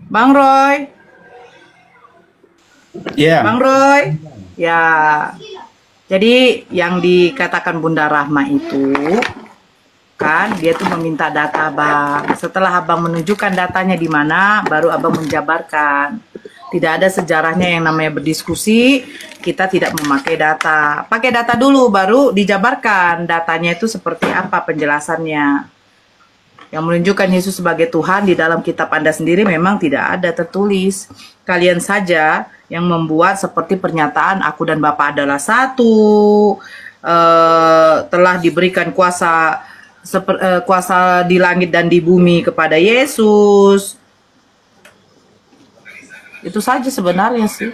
Bang Roy, Ya, Bang Roy. Ya, jadi yang dikatakan Bunda Rahma itu kan dia tuh meminta data Bang. Setelah Abang menunjukkan datanya di mana, baru Abang menjabarkan. Tidak ada sejarahnya yang namanya berdiskusi, kita tidak memakai data. Pakai data dulu baru dijabarkan datanya itu seperti apa penjelasannya. Yang menunjukkan Yesus sebagai Tuhan di dalam kitab Anda sendiri memang tidak ada tertulis. Kalian saja yang membuat seperti pernyataan aku dan Bapa adalah satu, telah diberikan kuasa di langit dan di bumi kepada Yesus. Itu saja sebenarnya sih.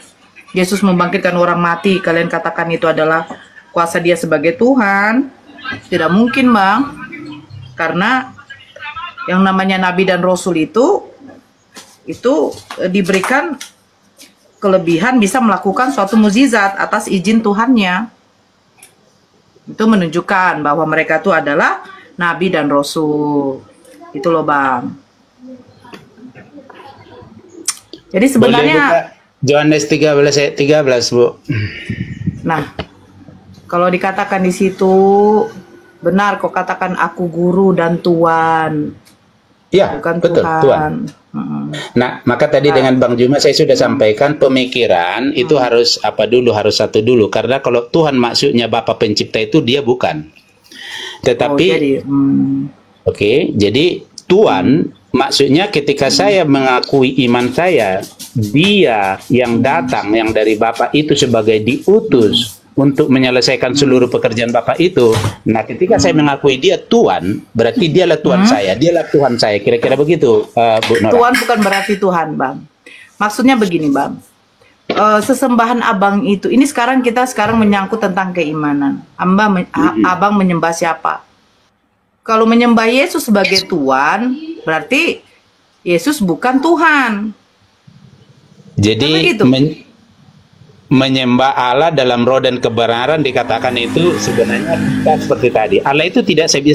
Yesus membangkitkan orang mati, kalian katakan itu adalah kuasa dia sebagai Tuhan. Tidak mungkin, Bang. Karena yang namanya nabi dan rasul itu diberikan kelebihan bisa melakukan suatu mukjizat atas izin Tuhannya. Itu menunjukkan bahwa mereka itu adalah nabi dan rasul. Itu loh, Bang. Jadi boleh sebenarnya buka Yohanes 13 ayat 13, Bu. nah, kalau dikatakan di situ benar kok katakan aku guru dan tuan, Ya, bukan betul, Tuhan. Tuhan. Nah, maka tadi Nah, dengan Bang Juma saya sudah sampaikan pemikiran itu harus apa dulu, harus satu dulu. Karena kalau Tuhan maksudnya Bapa Pencipta itu dia bukan. oh Tetapi, jadi oke, jadi Tuhan maksudnya ketika saya mengakui iman saya, dia yang datang, yang dari Bapa itu sebagai diutus untuk menyelesaikan seluruh pekerjaan Bapak itu. Nah, ketika saya mengakui dia Tuhan, berarti dialah Tuhan saya, dialah Tuhan saya. Kira-kira begitu, Bu Nora. Tuhan bukan berarti Tuhan, Bang. Maksudnya begini, Bang. Sesembahan Abang itu, ini kita sekarang menyangkut tentang keimanan. Abang menyembah siapa? Kalau menyembah Yesus sebagai Tuhan, berarti Yesus bukan Tuhan. Jadi Kan begitu? menyembah Allah dalam roh dan kebenaran dikatakan itu sebenarnya kita seperti tadi. Allah itu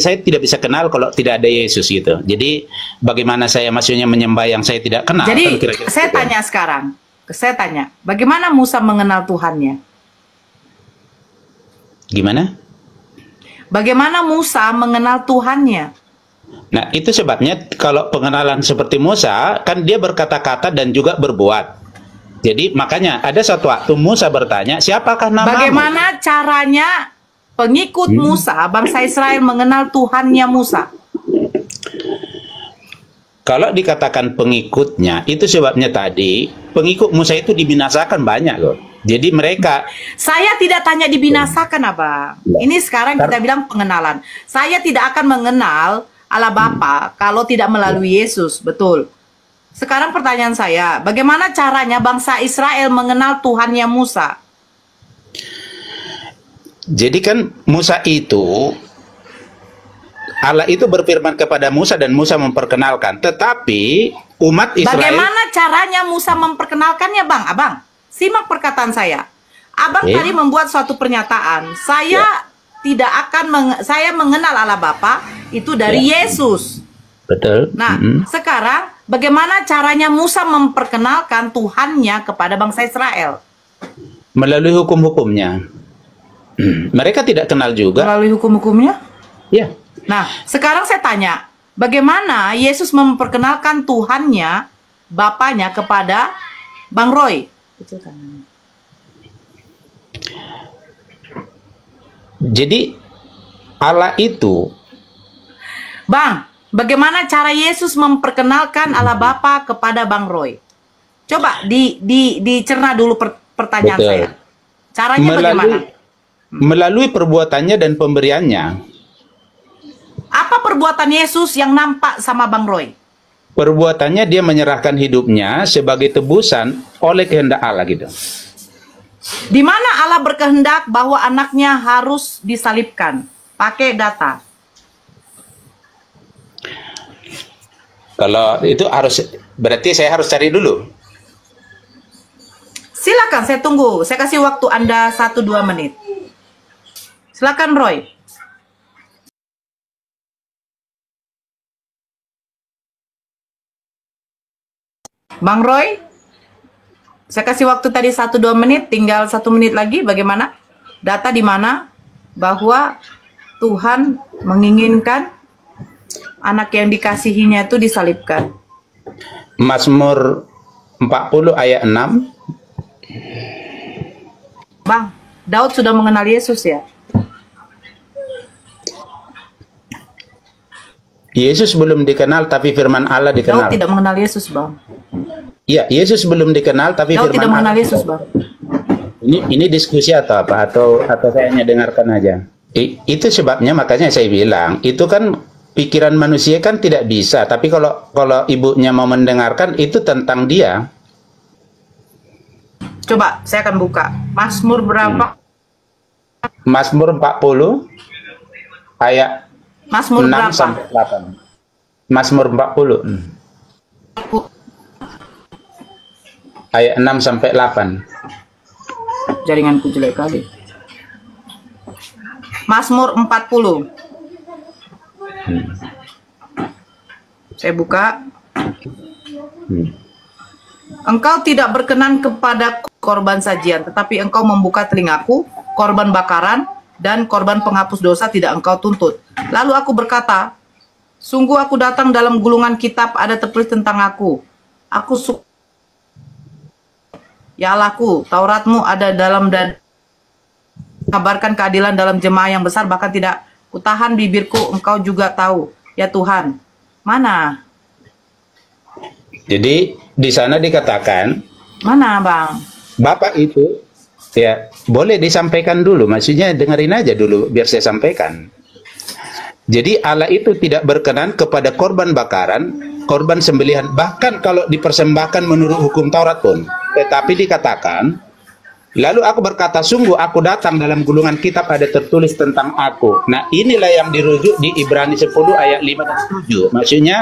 saya tidak bisa kenal kalau tidak ada Yesus gitu. Jadi bagaimana saya maksudnya menyembah yang saya tidak kenal? Kan Jadi kira-kira saya gitu. tanya sekarang, bagaimana Musa mengenal Tuhannya? Gimana? Bagaimana Musa mengenal Tuhannya? Nah, itu sebabnya kalau pengenalan seperti Musa, kan dia berkata-kata dan juga berbuat. Jadi makanya ada suatu waktu Musa bertanya, siapakah namamu? Bagaimana caranya pengikut Musa, bangsa Israel mengenal Tuhannya Musa? Kalau dikatakan pengikutnya, itu sebabnya tadi pengikut Musa itu dibinasakan banyak loh. Jadi mereka Saya tidak tanya dibinasakan, Abang. Ini sekarang kita bilang pengenalan. Saya tidak akan mengenal Allah Bapa kalau tidak melalui Yesus, betul. Sekarang pertanyaan saya, bagaimana caranya bangsa Israel mengenal Tuhannya Musa? jadi kan Musa itu Allah itu berfirman kepada Musa dan Musa memperkenalkan. Tetapi umat Israel Bagaimana caranya Musa memperkenalkannya, Bang? Abang, simak perkataan saya. Abang tadi membuat suatu pernyataan. Saya mengenal Allah Bapa itu dari Yesus. betul. Nah, sekarang bagaimana caranya Musa memperkenalkan Tuhannya kepada bangsa Israel? Melalui hukum-hukumnya. Mereka tidak kenal juga. Melalui hukum-hukumnya? Ya. Nah, sekarang saya tanya, bagaimana Yesus memperkenalkan Tuhannya, Bapaknya kepada Bang Roy? Jadi Allah itu Bang, bagaimana cara Yesus memperkenalkan Allah Bapa kepada Bang Roy? Coba dicerna dulu pertanyaan betul. saya. Caranya bagaimana? Melalui perbuatannya dan pemberiannya. Apa perbuatan Yesus yang nampak sama Bang Roy? Perbuatannya dia menyerahkan hidupnya sebagai tebusan oleh kehendak Allah gitu. Di mana Allah berkehendak bahwa anaknya harus disalibkan? Pakai data. Kalau itu berarti saya harus cari dulu. Silakan, saya tunggu. Saya kasih waktu Anda 1-2 menit. Silakan, Roy. Bang Roy, saya kasih waktu tadi 1-2 menit, tinggal 1 menit lagi. Bagaimana? Data di mana bahwa Tuhan menginginkan anak yang dikasihinya itu disalibkan. Mazmur 40 ayat 6. Bang, Daud sudah mengenal Yesus ya? Yesus belum dikenal, tapi firman Allah dikenal. Daud tidak mengenal Yesus, Bang. Iya, Yesus belum dikenal, tapi Daud firman tidak mengenal Allah. Yesus, Bang. Ini diskusi atau apa? Atau saya hanya dengarkan aja. Itu sebabnya makanya saya bilang, itu kan pikiran manusia kan tidak bisa. Tapi kalau ibunya mau mendengarkan, itu tentang dia. Coba saya akan buka. Mazmur berapa? Mazmur 40 ayat Mazmur 6 berapa? sampai 8. Mazmur 40. Ayat 6 sampai 8. Jaringanku jelek kali. Mazmur 40. Saya buka. Engkau tidak berkenan kepada korban sajian, tetapi engkau membuka telingaku, korban bakaran dan korban penghapus dosa tidak engkau tuntut. Lalu aku berkata, sungguh aku datang dalam gulungan kitab ada tertulis tentang aku. Aku ya Allahku, Tauratmu ada dalam dan kabarkan keadilan dalam jemaah yang besar, bahkan tidak kutahan bibirku, engkau juga tahu. Ya Tuhan, mana? Jadi di sana dikatakan, Mana Bang? Bapak itu ya boleh disampaikan dulu, maksudnya dengerin aja dulu biar saya sampaikan. Jadi Allah itu tidak berkenan kepada korban bakaran, korban sembelihan, bahkan kalau dipersembahkan menurut hukum Taurat pun. Tetapi dikatakan, lalu aku berkata, sungguh aku datang dalam gulungan kitab ada tertulis tentang aku. Nah inilah yang dirujuk di Ibrani 10 ayat 5 dan 7. Maksudnya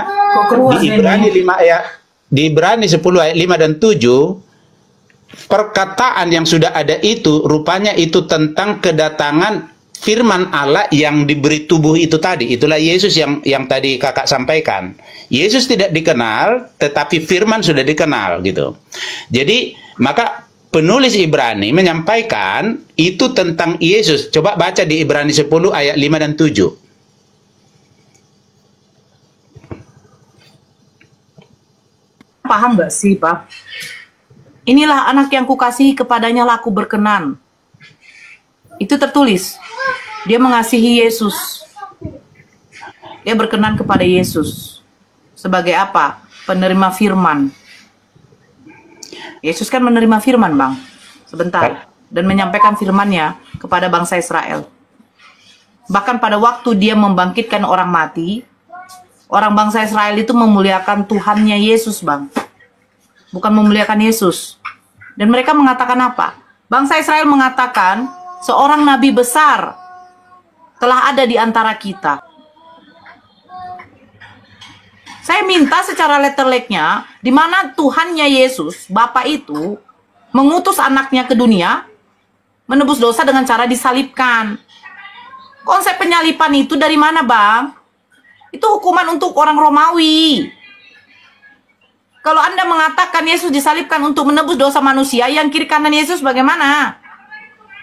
di Ibrani 5 ayat, di Ibrani 10 ayat 5 dan 7, perkataan yang sudah ada itu rupanya itu tentang kedatangan firman Allah yang diberi tubuh itu tadi. Itulah Yesus yang tadi kakak sampaikan. Yesus tidak dikenal, tetapi firman sudah dikenal gitu. Jadi maka penulis Ibrani menyampaikan itu tentang Yesus. Coba baca di Ibrani 10 ayat 5 dan 7. Paham gak sih Pak? Inilah anak yang kukasihi, kepadanya lah aku berkenan. Itu tertulis. Dia mengasihi Yesus. Dia berkenan kepada Yesus. Sebagai apa? Penerima firman. Yesus kan menerima firman, Bang. Sebentar. Dan menyampaikan firman-Nya kepada bangsa Israel. Bahkan pada waktu dia membangkitkan orang mati, orang bangsa Israel itu memuliakan Tuhannya Yesus, Bang. Bukan memuliakan Yesus. Dan mereka mengatakan apa? Bangsa Israel mengatakan, seorang nabi besar telah ada di antara kita. Saya minta secara letterleknya, di mana Tuhannya Yesus, Bapa itu, mengutus anaknya ke dunia, menebus dosa dengan cara disalibkan. Konsep penyalipan itu dari mana, Bang? Itu hukuman untuk orang Romawi. Kalau Anda mengatakan Yesus disalibkan untuk menebus dosa manusia, yang kiri kanan Yesus bagaimana?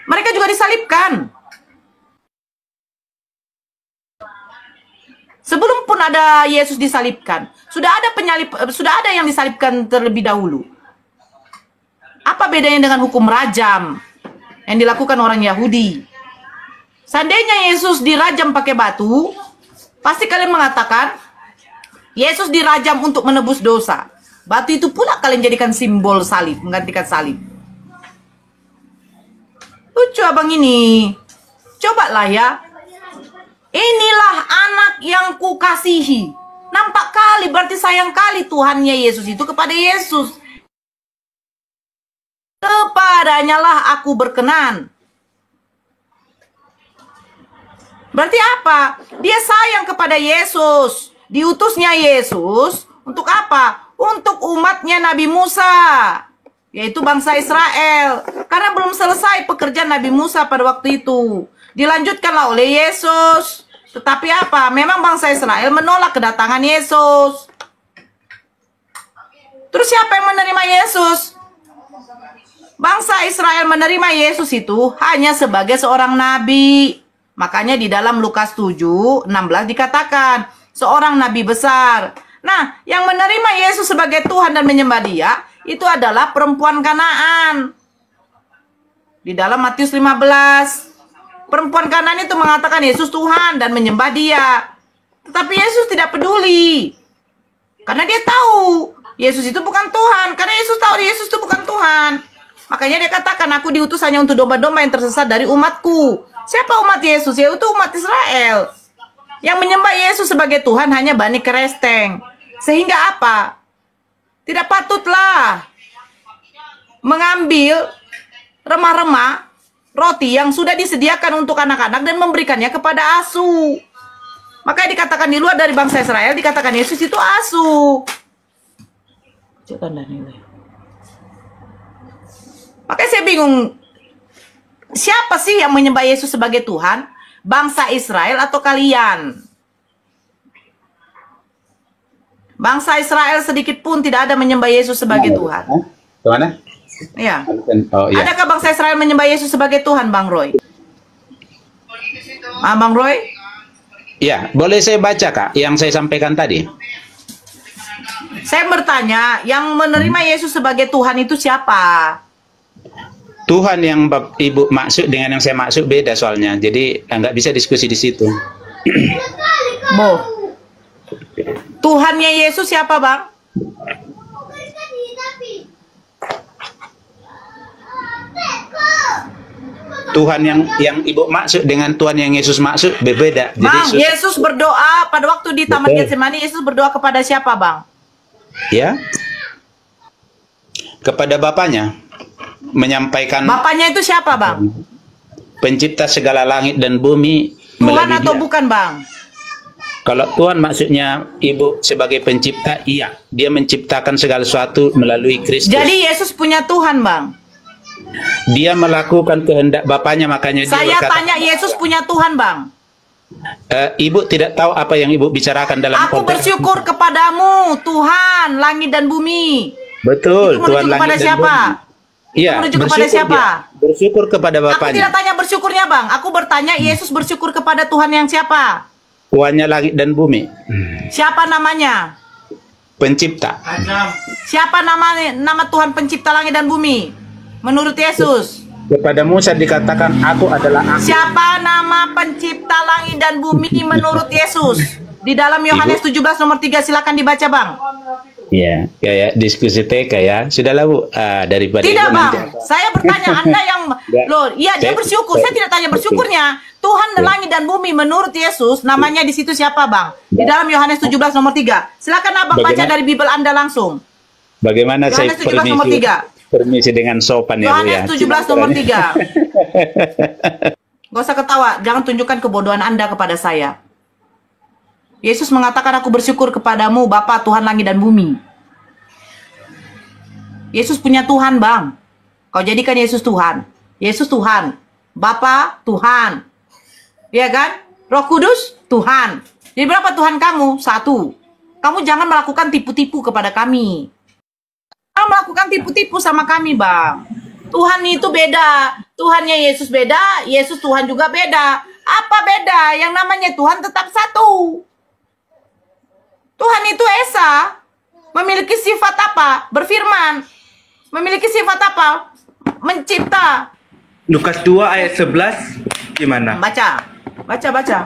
Mereka juga disalibkan. Sebelum pun ada Yesus disalibkan, sudah ada yang disalibkan terlebih dahulu. Apa bedanya dengan hukum rajam yang dilakukan orang Yahudi? Seandainya Yesus dirajam pakai batu, pasti kalian mengatakan Yesus dirajam untuk menebus dosa. Batu itu pula kalian jadikan simbol salib, menggantikan salib. Lucu abang ini. Cobalah ya. Inilah anak yang kukasihi. Nampak kali, berarti sayang kali Tuhannya Yesus itu kepada Yesus. Kepadanya lah aku berkenan. Berarti apa? Dia sayang kepada Yesus. Diutusnya Yesus untuk apa? Untuk umatnya Nabi Musa, yaitu bangsa Israel. Karena belum selesai pekerjaan Nabi Musa pada waktu itu. Dilanjutkanlah oleh Yesus. Tetapi apa? Memang bangsa Israel menolak kedatangan Yesus. Terus siapa yang menerima Yesus? Bangsa Israel menerima Yesus itu hanya sebagai seorang nabi. Makanya di dalam Lukas 7:16 dikatakan seorang nabi besar. Nah, yang menerima Yesus sebagai Tuhan dan menyembah Dia itu adalah perempuan Kanaan. Di dalam Matius 15, perempuan Kanaan itu mengatakan Yesus Tuhan dan menyembah Dia. Tetapi Yesus tidak peduli. Karena dia tahu Yesus itu bukan Tuhan. Karena Yesus tahu Yesus itu bukan Tuhan. Makanya dia katakan, aku diutus hanya untuk domba-domba yang tersesat dari umatku. Siapa umat Yesus? Yaitu umat Israel. Yang menyembah Yesus sebagai Tuhan hanya Bani Keresteng. Sehingga apa? Tidak patutlah mengambil remah-remah roti yang sudah disediakan untuk anak-anak dan memberikannya kepada asu. Makanya dikatakan di luar dari bangsa Israel, dikatakan Yesus itu asu. Makanya saya bingung, siapa sih yang menyembah Yesus sebagai Tuhan? Bangsa Israel atau kalian? Bangsa Israel sedikit pun tidak ada menyembah Yesus sebagai Tuhan. Kemana? Ya. Oh, iya. Adakah bangsa Israel menyembah Yesus sebagai Tuhan, Bang Roy? Bang Roy? Ya, boleh saya baca, Kak, yang saya sampaikan tadi? Saya bertanya, yang menerima Yesus sebagai Tuhan itu siapa? Tuhan yang Ibu maksud dengan yang saya maksud beda soalnya. Jadi nggak bisa diskusi di situ. Tuhannya Yesus siapa, Bang? Tuhan yang Ibu maksud dengan Tuhan yang Yesus maksud berbeda. Bang, Jadi Yesus berdoa pada waktu di Taman Getsemani, Yesus berdoa kepada siapa, Bang? Ya, kepada Bapaknya, menyampaikan. Bapaknya itu siapa, Bang? Pencipta segala langit dan bumi. Tuhan atau bukan, Bang? Kalau Tuhan maksudnya Ibu sebagai pencipta, iya. Dia menciptakan segala sesuatu melalui Kristus. Jadi Yesus punya Tuhan, Bang? Dia melakukan kehendak Bapaknya, makanya saya dia berkata, tanya, Yesus punya Tuhan, Bang? Ibu tidak tahu apa yang Ibu bicarakan dalam Aku bersyukur kepadamu, Tuhan, langit dan bumi. Betul, Itu Tuhan menuju kepada langit dan siapa? bumi. Iya, Menuju kepada siapa? Bersyukur kepada Aku Bapaknya. tidak tanya bersyukurnya, Bang. Aku bertanya, Yesus bersyukur kepada Tuhan yang siapa? Tuhannya langit dan bumi. Siapa namanya? Pencipta. Siapa nama Tuhan pencipta langit dan bumi? Menurut Yesus. Kepada Musa dikatakan, aku adalah aku. Siapa nama pencipta langit dan bumi menurut Yesus? Di dalam Yohanes 17 nomor 3, silakan dibaca, Bang. Ya, kayak diskusi TK ya. Sudahlah, Bu. Daripada tidak, itu Bang. nanti. Saya bertanya, Anda yang loh, iya dia bersyukur. Saya tidak tanya bersyukurnya. Tuhan langit dan bumi menurut Yesus, namanya di situ siapa, Bang? Di dalam Yohanes 17 nomor 3. Silakan Abang baca dari Bible Anda langsung. Bagaimana saya Yohanes 17 nomor 3. Permisi dengan sopan ya, Bu ya. Yohanes 17 nomor 3. Gak usah ketawa, jangan tunjukkan kebodohan Anda kepada saya. Yesus mengatakan, aku bersyukur kepadamu, Bapa, Tuhan langit dan bumi. Yesus punya Tuhan, Bang. Kau jadikan Yesus Tuhan. Yesus Tuhan. Bapa, Tuhan. Iya kan? Roh Kudus, Tuhan. Jadi berapa Tuhan kamu? Satu. Kamu jangan melakukan tipu-tipu kepada kami. Kamu melakukan tipu-tipu sama kami, Bang. Tuhan itu beda. Tuhannya Yesus beda, Yesus Tuhan juga beda. Apa beda? Yang namanya Tuhan tetap satu. Tuhan itu Esa. Memiliki sifat apa? Berfirman. Memiliki sifat apa? Mencipta. Lukas 2 ayat 11 gimana? Baca. Baca.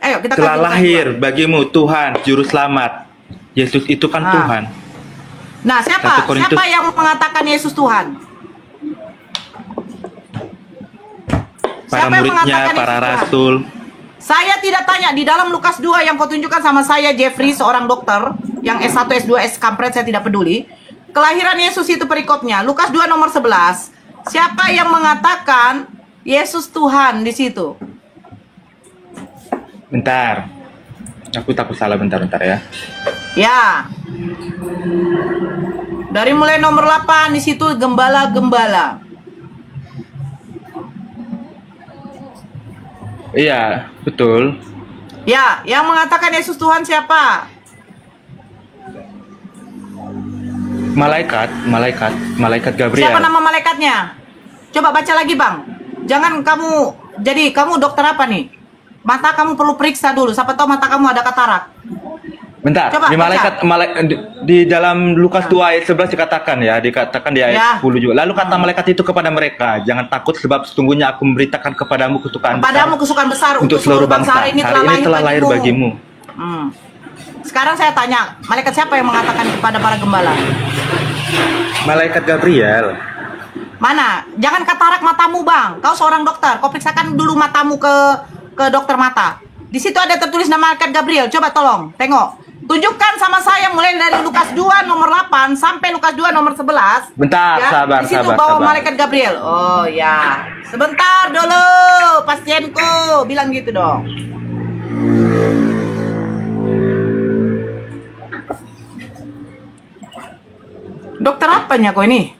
Ayo kita Telah lahir bagimu Tuhan juru selamat. Yesus itu kan Tuhan. Nah, siapa yang mengatakan Yesus Tuhan? Para muridnya, para rasul. Saya tidak tanya di dalam Lukas 2 yang kau tunjukkan sama saya, Jeffrey, seorang dokter yang S1, S2, S kampret, saya tidak peduli. Kelahiran Yesus itu perikopnya. Lukas 2 nomor 11. Siapa yang mengatakan Yesus Tuhan di situ? Bentar. Aku takut salah, bentar ya. Ya. Dari mulai nomor 8 di situ gembala-gembala. Iya, betul. Ya, yang mengatakan Yesus Tuhan siapa? Malaikat Gabriel. Siapa nama malaikatnya? Coba baca lagi, Bang. Jangan kamu, jadi kamu dokter apa nih? Mata kamu perlu periksa dulu, siapa tahu mata kamu ada katarak. Bentar, Coba, di di dalam Lukas 2 ayat 11 dikatakan di ayat 10 juga. Lalu kata malaikat itu kepada mereka, jangan takut sebab sesungguhnya aku memberitakan kepadamu kesukaan besar untuk seluruh bangsa. Hari ini telah lahir bagimu. Sekarang saya tanya, malaikat siapa yang mengatakan kepada para gembala? Malaikat Gabriel. Mana? Jangan katarak matamu, Bang. Kau seorang dokter, kau periksakan dulu matamu ke dokter mata. Di situ ada tertulis nama malaikat Gabriel. Coba tolong, tengok. Tunjukkan sama saya mulai dari Lukas 2 nomor 8 sampai Lukas 2 nomor 11. Bentar, ya. sabar, Di situ sabar, bawa sabar. malaikat Gabriel. Oh ya. Sebentar dulu, pasienku. Bilang gitu dong. Dokter apanya kau ini?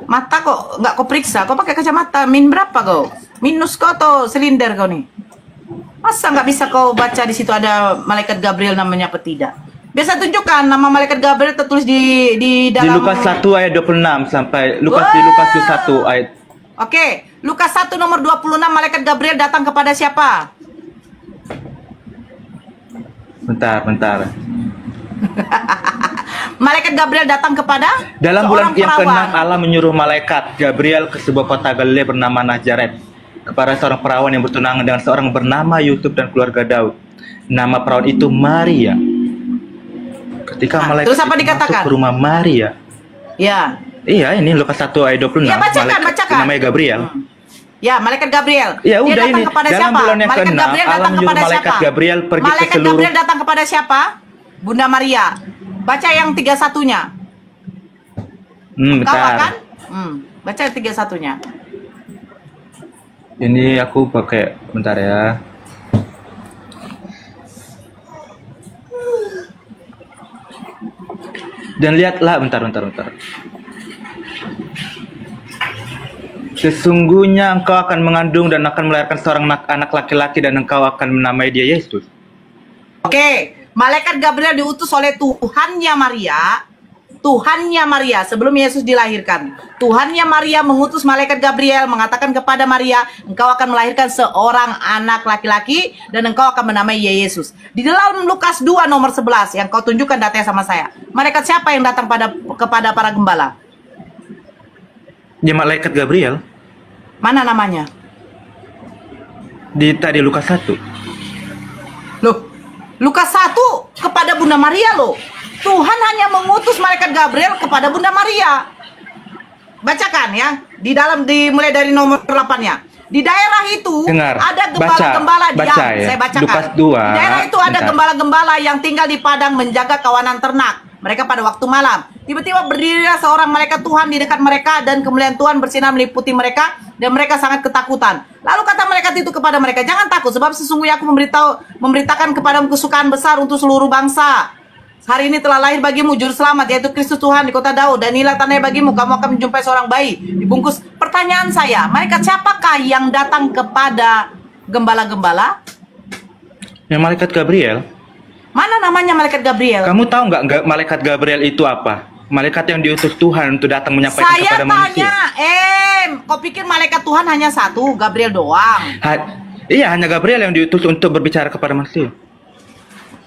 Mata kok nggak kau periksa? Kau pakai kacamata min berapa kau? Minus kau atau silinder kau nih? Masa nggak bisa kau baca di situ ada malaikat Gabriel namanya apa tidak? Biasa tunjukkan nama malaikat Gabriel tertulis di dalam. Di Lukas 1 ayat 26 sampai di Lukas 1 ayat. Oke, Lukas 1 nomor 26 malaikat Gabriel datang kepada siapa? Bentar. Malaikat Gabriel datang kepada Dalam seorang bulan yang perawan. ke-6 Allah menyuruh malaikat Gabriel ke sebuah kota Galilea bernama Nazaret kepada seorang perawan yang bertunangan dengan seorang bernama Yusuf dan keluarga Daud. Nama perawan itu Maria. Ketika malaikat terus apa itu dikatakan? masuk ke rumah Maria. Ya. Iya, ini Lukas 1 ayat 26. Ya, bacakan. Namanya Gabriel. Ya, malaikat Gabriel. Ya, Dia udah datang ini. kepada Dalam siapa? bulan yang Malaikat ke-6 Gabriel Allah datang menyuruh kepada malaikat siapa? Gabriel pergi ke Malaikat seluruh. Gabriel datang kepada siapa? Bunda Maria. Baca yang 31-nya. Kau Bentar. kan? Baca 31-nya. Ini aku pakai bentar ya. Dan lihatlah bentar. Sesungguhnya engkau akan mengandung dan akan melahirkan seorang anak laki-laki dan engkau akan menamai dia Yesus. Oke, malaikat Gabriel diutus oleh Tuhannya Maria sebelum Yesus dilahirkan. Tuhannya Maria mengutus malaikat Gabriel mengatakan kepada Maria, engkau akan melahirkan seorang anak laki-laki dan engkau akan menamai Yesus. Di dalam Lukas 2 nomor 11 yang kau tunjukkan datanya sama saya. Malaikat siapa yang datang kepada para gembala? Ya malaikat Gabriel. Mana namanya? Di Lukas 1. Loh, Lukas 1 kepada Bunda Maria loh. Tuhan hanya mengutus malaikat Gabriel kepada Bunda Maria. Bacakan ya, mulai dari nomor 8-nya. Di daerah itu Dengar, ada gembala-gembala baca ya. Saya bacakan. Lukas 2. Di daerah itu ada Bentar. gembala-gembala yang tinggal di padang menjaga kawanan ternak. Mereka pada waktu malam. Tiba-tiba berdirilah seorang malaikat Tuhan di dekat mereka dan kemuliaan Tuhan bersinar meliputi mereka dan mereka sangat ketakutan. Lalu kata malaikat itu kepada mereka, jangan takut sebab sesungguhnya aku memberitakan kepadamu kesukaan besar untuk seluruh bangsa. Hari ini telah lahir bagimu juru selamat yaitu Kristus Tuhan di kota Daud dan inilah tandanya bagimu kamu akan menjumpai seorang bayi dibungkus. Pertanyaan saya, malaikat siapakah yang datang kepada gembala-gembala? Yang malaikat Gabriel. Mana namanya malaikat Gabriel? Kamu tahu nggak malaikat Gabriel itu apa? Malaikat yang diutus Tuhan untuk datang menyampaikan Saya kepada manusia. kau pikir malaikat Tuhan hanya satu, Gabriel doang? Iya, hanya Gabriel yang diutus untuk berbicara kepada manusia.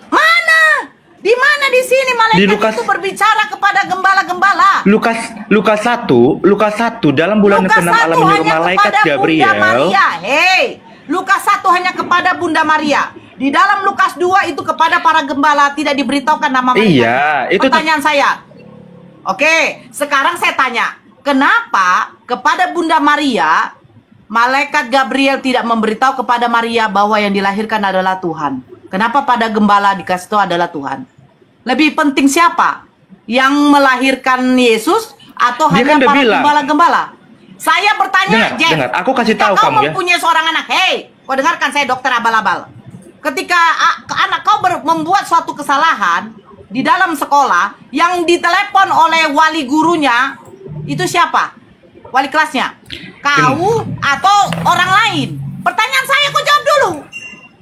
Mana? Di mana di sini malaikat Di Lukas- itu berbicara kepada gembala-gembala? Lukas 1 dalam bulan Lukas ke-6 Allah 1 menyuruh hanya malaikat kepada Gabriel. Bunda Maria. Hei, Lukas 1 hanya kepada Bunda Maria. Di dalam Lukas 2 itu kepada para gembala tidak diberitahukan nama malaikat. Iya, itu Pertanyaan saya. Oke, sekarang saya tanya, kenapa kepada Bunda Maria malaikat Gabriel tidak memberitahu kepada Maria bahwa yang dilahirkan adalah Tuhan? Kenapa pada gembala dikasih tahu adalah Tuhan? Lebih penting siapa? Yang melahirkan Yesus atau Dia hanya kan udah para bilang. gembala-gembala? Saya bertanya, Jeff. dengar, aku kasih tahu Ketika kamu ya. mempunyai seorang anak, hei, kau dengarkan saya dokter abal-abal. Ketika anak kau membuat suatu kesalahan di dalam sekolah yang ditelepon oleh wali gurunya, itu siapa? Wali kelasnya? Kau atau orang lain? Pertanyaan saya kau jawab dulu.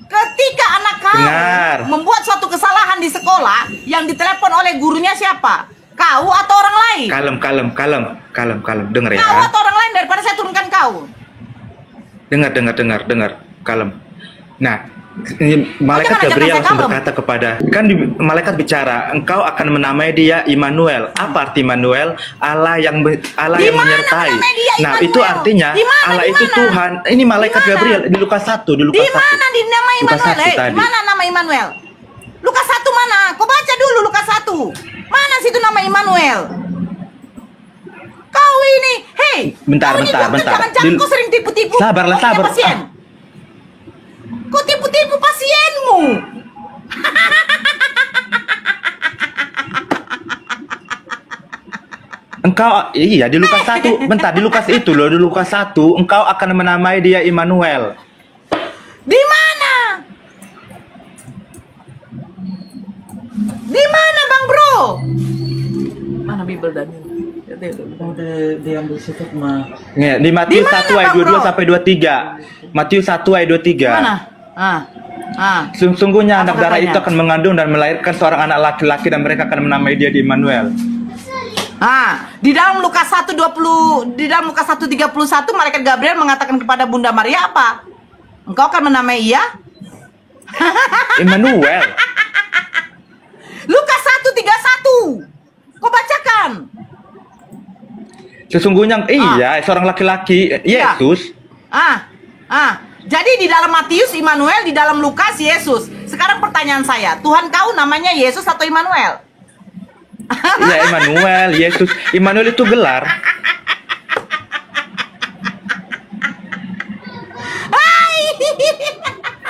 Ketika anak kau Dengar. membuat suatu kesalahan di sekolah yang ditelepon oleh gurunya siapa? Kau Kau atau orang lain? Kalem. Dengar ya. Kau atau orang lain daripada saya turunkan kau. Dengar. Kalem. Nah, ini malaikat Gabriel langsung berkata kepada, malaikat bicara, engkau akan menamai dia Immanuel. Apa arti Immanuel? Allah yang menyertai. Nah, itu artinya Allah itu Tuhan. Ini malaikat Gabriel di Lukas 1, di mana dinamai Immanuel? Mana nama Immanuel? Lukas 1 mana? Kau baca dulu Lukas 1. Mana situ nama Immanuel? Kau ini, hei. Bentar. Jangan kau sering tipu-tipu. Sabar. Pasien. Kau tipu-tipu pasienmu. Engkau, iya di Lukas 1, bentar, di Lukas itu loh, di Lukas 1, engkau akan menamai dia Immanuel. Di mana? Di mana Bang Bro? Mana Bible Daniel? Diambil situ mah. Di Matius 1 ayat 22 sampai 23. Matius 1 ayat 23. Mana? Sungguhnya anak darah itu akan mengandung dan melahirkan seorang anak laki-laki dan mereka akan menamai dia di Immanuel. Di dalam Lukas 1:20, di dalam Lukas 1:31 malaikat Gabriel mengatakan kepada Bunda Maria apa? Engkau akan menamai ia Immanuel. Lukas 1:31. Kau bacakan. Sesungguhnya seorang laki-laki Yesus. Jadi di dalam Matius Immanuel, di dalam Lukas Yesus. Sekarang pertanyaan saya, Tuhan kau namanya Yesus atau Immanuel? Iya, Immanuel, Yesus. Immanuel itu gelar.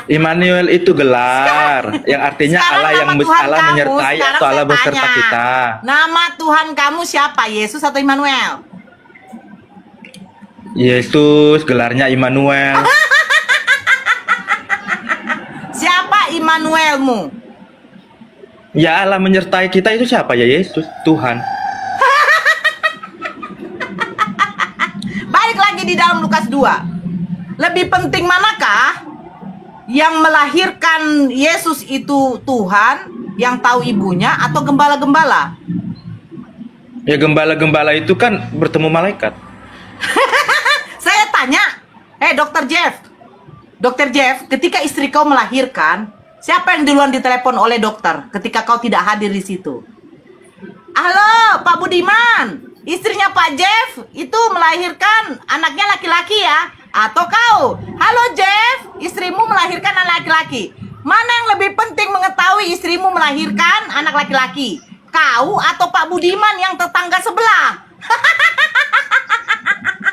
Immanuel itu gelar yang artinya Allah yang menyertai atau Allah beserta kita. Nama Tuhan kamu siapa? Yesus atau Immanuel? Yesus, gelarnya Immanuel. Siapa Immanuelmu? Ya, Allah menyertai kita itu siapa? Ya Yesus, Tuhan. Balik lagi di dalam Lukas 2. Lebih penting manakah? Yang melahirkan Yesus itu Tuhan yang tahu ibunya atau gembala-gembala? Ya, gembala-gembala itu kan bertemu malaikat. Saya tanya, Dokter Jeff, ketika istri kau melahirkan, siapa yang duluan ditelepon oleh dokter ketika kau tidak hadir di situ? Halo, Pak Budiman, istrinya Pak Jeff itu melahirkan anaknya laki-laki ya? Atau kau? Halo Jeff, istrimu melahirkan anak laki-laki. Mana yang lebih penting mengetahui istrimu melahirkan anak laki-laki? Kau atau Pak Budiman yang tetangga sebelah?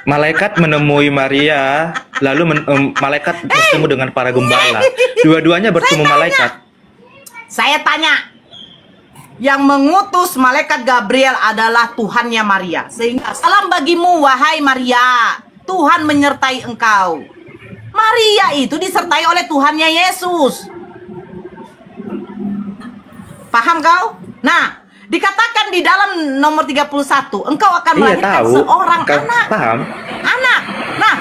Malaikat menemui Maria, lalu malaikat bertemu dengan para gembala. Dua-duanya bertemu malaikat. Saya tanya, yang mengutus malaikat Gabriel adalah Tuhannya Maria. Sehingga salam bagimu wahai Maria, Tuhan menyertai engkau. Maria itu disertai oleh Tuhannya Yesus. Paham kau? Nah, dikatakan di dalam nomor 31, engkau akan melahirkan seorang anak. Paham? Anak. Nah,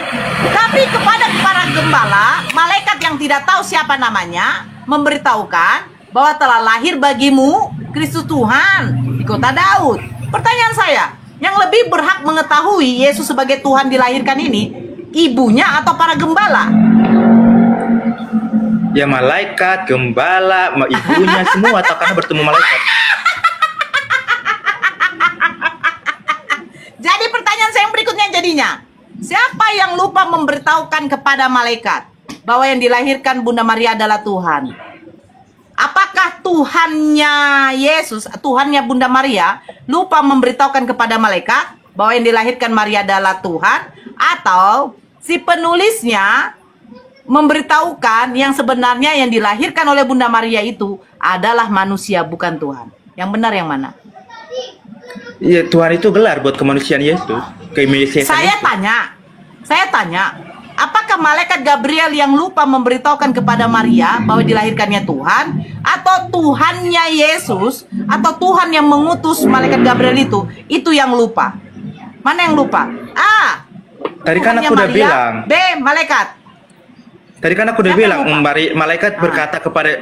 tapi kepada para gembala, malaikat yang tidak tahu siapa namanya, memberitahukan bahwa telah lahir bagimu Kristus Tuhan di kota Daud. Pertanyaan saya, yang lebih berhak mengetahui Yesus sebagai Tuhan dilahirkan ini, ibunya atau para gembala? Ya malaikat, gembala, ibunya semua atau karena bertemu malaikat. Jadi pertanyaan saya yang berikutnya jadinya, siapa yang lupa memberitahukan kepada malaikat bahwa yang dilahirkan Bunda Maria adalah Tuhan? Apakah Tuhannya Yesus, Tuhannya Bunda Maria, lupa memberitahukan kepada malaikat bahwa yang dilahirkan Maria adalah Tuhan? Atau si penulisnya memberitahukan yang sebenarnya yang dilahirkan oleh Bunda Maria itu adalah manusia, bukan Tuhan? Yang benar yang mana? Iya, Tuhan itu gelar buat kemanusiaan Yesus. Saya tanya, apakah malaikat Gabriel yang lupa memberitahukan kepada Maria bahwa dilahirkannya Tuhan, atau Tuhannya Yesus, atau Tuhan yang mengutus malaikat Gabriel itu yang lupa? Mana yang lupa? A, tadi kan aku udah bilang. B, malaikat. Tadi kan aku udah Siapa bilang, yang lupa? malaikat berkata kepada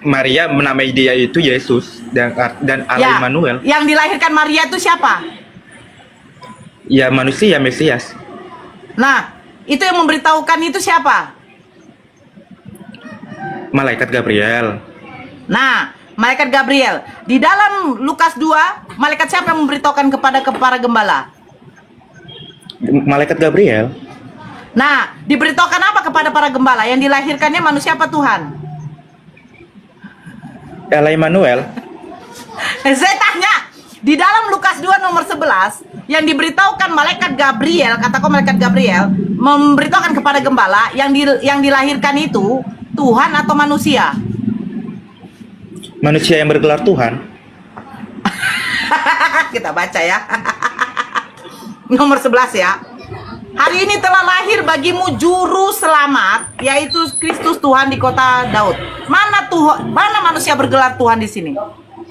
Maria, menamai dia itu Yesus dan Allah Ya, Immanuel. yang dilahirkan Maria itu siapa? Ya manusia, Mesias. Nah, itu yang memberitahukan itu siapa? Malaikat Gabriel. Nah, malaikat Gabriel. Di dalam Lukas 2, malaikat siapa yang memberitahukan kepada para gembala? Malaikat Gabriel. Nah, diberitahukan apa kepada para gembala? Yang dilahirkannya manusia apa Tuhan? Allah Immanuel. Saya tanya, di dalam Lukas 2 nomor 11, yang diberitahukan malaikat Gabriel, kataku malaikat Gabriel, memberitahukan kepada gembala, yang dilahirkan itu Tuhan atau manusia? Manusia yang bergelar Tuhan. Kita baca ya. Nomor 11 ya. Hari ini telah lahir bagimu juru selamat, yaitu Kristus Tuhan di kota Daud. Mana Tuhan? Mana manusia bergelar Tuhan di sini?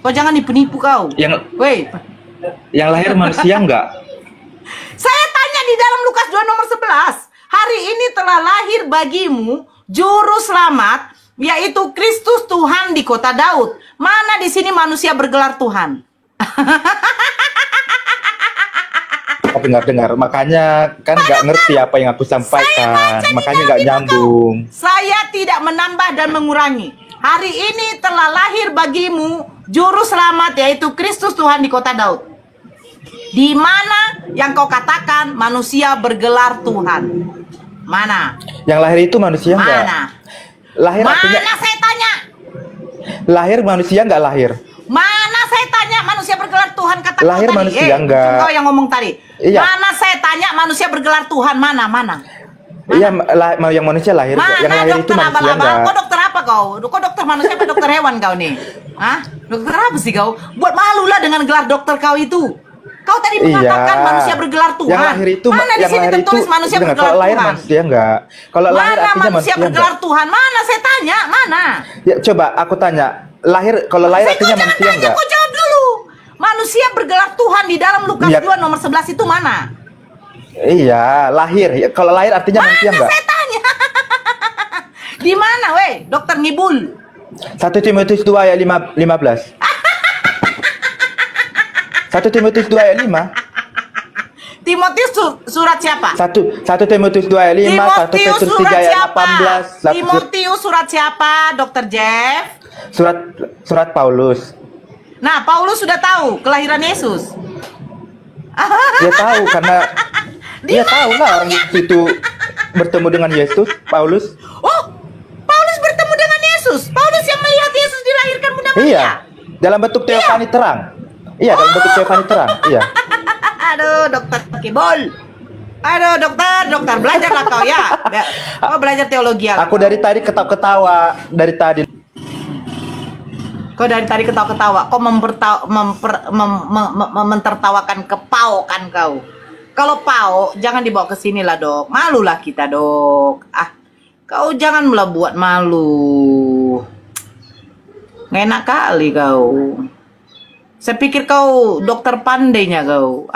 Kau jangan nipu-nipu kau. Yang lahir manusia enggak? Saya tanya di dalam Lukas 2 nomor 11. Hari ini telah lahir bagimu juru selamat, yaitu Kristus Tuhan di kota Daud. Mana di sini manusia bergelar Tuhan? Dengar, makanya kan nggak ngerti apa yang aku sampaikan, makanya nggak nyambung. Saya tidak menambah dan mengurangi. Hari ini telah lahir bagimu juru selamat, yaitu Kristus Tuhan di kota Daud. Di mana yang kau katakan manusia bergelar Tuhan? Mana? Yang lahir itu manusia nggak? Mana? Lahir Mana artinya saya tanya? lahir manusia nggak lahir? Mana saya tanya manusia bergelar Tuhan, kata kau Lahir tadi? manusia enggak. Kau yang ngomong tadi. Iya. Mana saya tanya manusia bergelar Tuhan, mana? Iya, yang manusia lahir. Mana Yang lahir itu dokter manusia abal-abal? enggak. Kau dokter apa kau? Kau dokter manusia apa dokter hewan kau nih? Hah? Dokter apa sih kau? Buat malu lah dengan gelar dokter kau itu. Kau tadi mengatakan manusia bergelar Tuhan. Yang lahir itu, mana di sini tertulis manusia bergelar kalau lahir Tuhan? manusia enggak. Kalau lahir Mana artinya manusia bergelar enggak. Tuhan? Mana saya tanya? Mana? Ya coba aku tanya. Kalau lahir artinya Kau jangan manusia tanya, enggak? kau jawab dulu. Manusia bergelar Tuhan di dalam Lukas Iya. 2 nomor 11 itu mana? Iya, lahir. Ya, kalau lahir artinya manusia Mana enggak? saya tanya? Di mana, weh? Dokter Ngibul. 1 Timotius 2 ayat 15. 1 Timotius 2 ayat 5. Timotius surat siapa? 1 Timotius 2 ayat 5, 1 Timotius Petrus 3 surat ayat siapa? 18. Timotius surat siapa, Dokter Jeff? Surat Paulus. Nah, Paulus sudah tahu kelahiran Yesus. Dia tahu karena dia tahu lah orang itu bertemu dengan Yesus, Paulus. Oh, Paulus bertemu dengan Yesus. Paulus yang melihat Yesus dilahirkan Bunda Maria. Iya, dalam bentuk teofani terang. Iya, dalam bentuk teofani terang. Iya. Aduh, Dokter Kibol. Aduh, dokter belajarlah kau ya. Kau belajar teologi ya. Aku dari tadi ketawa-ketawa dari tadi. Kau dari tadi ketawa-ketawa. Kau mentertawakan kepau kan kau. Kalau pau, jangan dibawa ke sini lah, Dok. Malulah kita, Dok. Kau janganlah buat malu. Nggak enak kali kau. Saya pikir kau dokter pandainya kau.